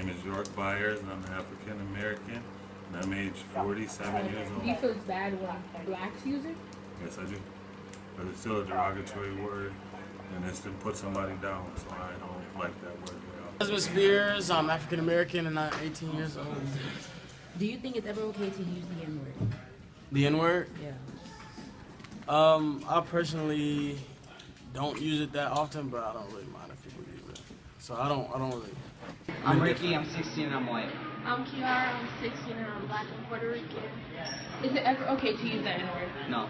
name is York Byers, and I'm African American, and I'm age 47 years Do you old. feel it's bad when blacks use it? Yes, I do. But it's still a derogatory word, and it's to put somebody down, so I don't like that word at all. Desmond Spears, I'm African American and I'm 18 years old. Do you think it's ever okay to use the N-word? The N-word? Yeah. I personally don't use it that often, but I don't really mind if people use it. So I don't really. I'm Ricky, I'm 16 and I'm white. I'm Kiara, I'm 16 and I'm black and Puerto Rican. Is it ever okay to use the N-word? No.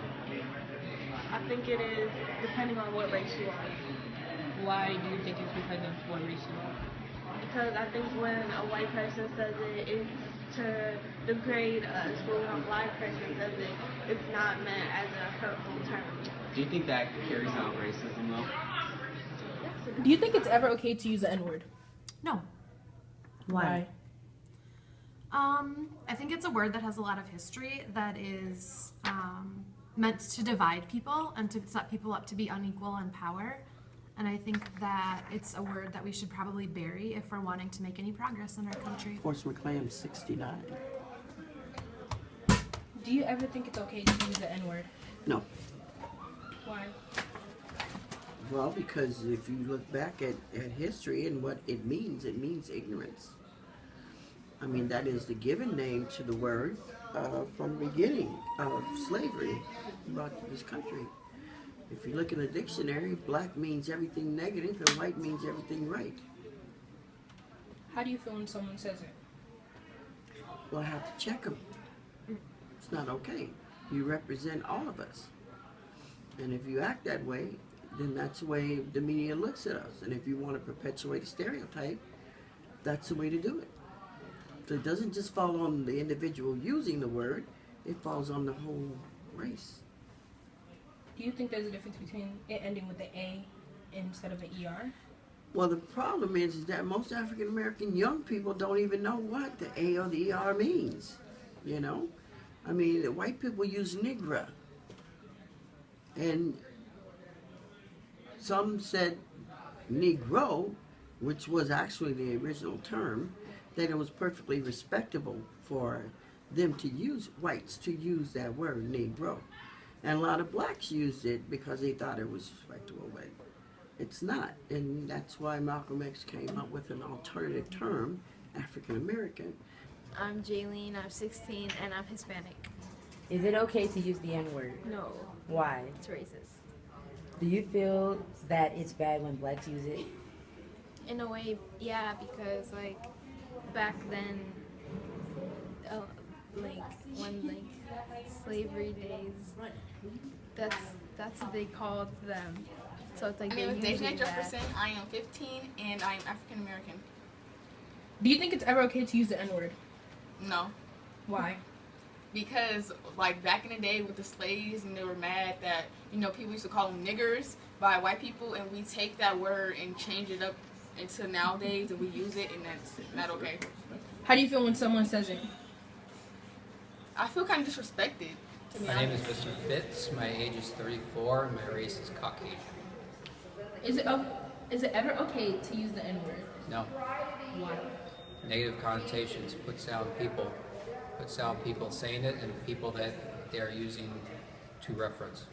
I think it is depending on what race you are. Why do you think it's because of what race you are? Because I think when a white person says it, it's to degrade us. But when a black person says it, it's not meant as a hurtful term. Do you think that carries out racism though? Do you think it's ever okay to use the N-word? No. Why? I think it's a word that has a lot of history that is meant to divide people and to set people up to be unequal in power. And I think that it's a word that we should probably bury if we're wanting to make any progress in our country. Force McLean, 69. Do you ever think it's okay to use the N-word? No. Why? Well, because if you look back at history and what it means ignorance. I mean, that is the given name to the word from the beginning of slavery brought to this country. If you look in the dictionary, black means everything negative and white means everything right. How do you feel when someone says it? Well, I have to check them. It's not okay. You represent all of us. And if you act that way, then that's the way the media looks at us. And if you want to perpetuate a stereotype, that's the way to do it. So it doesn't just fall on the individual using the word, it falls on the whole race. Do you think there's a difference between it ending with the A instead of an ER? Well, the problem is that most African American young people don't even know what the A or the ER means. You know? I mean, the white people use Negra. And some said Negro, which was actually the original term, that it was perfectly respectable for them to use, whites to use that word, Negro. And a lot of blacks used it because they thought it was respectable, but it's not. And that's why Malcolm X came up with an alternative term, African American. I'm Jaylene, I'm 16, and I'm Hispanic. Is it okay to use the N-word? No, Why? it's racist. Do you feel that it's bad when blacks use it? In a way, yeah, because like back then, like when slavery days, that's what they called them. So it's like My name is they're Deja using that. Jefferson. I am 15 and I am African American. Do you think it's ever okay to use the N-word? No, Why? because like back in the day with the slaves, and they were mad that people used to call them niggers by white people, and we take that word and change it up into nowadays, and we use it, and that's not okay. How do you feel when someone says it? I feel kind of disrespected. To be My name is honest. Mr. Fitz. My age is 34. And my race is Caucasian. Is it ever okay to use the N-word? No. Why? Negative connotations puts down people saying it and people that they are using to reference.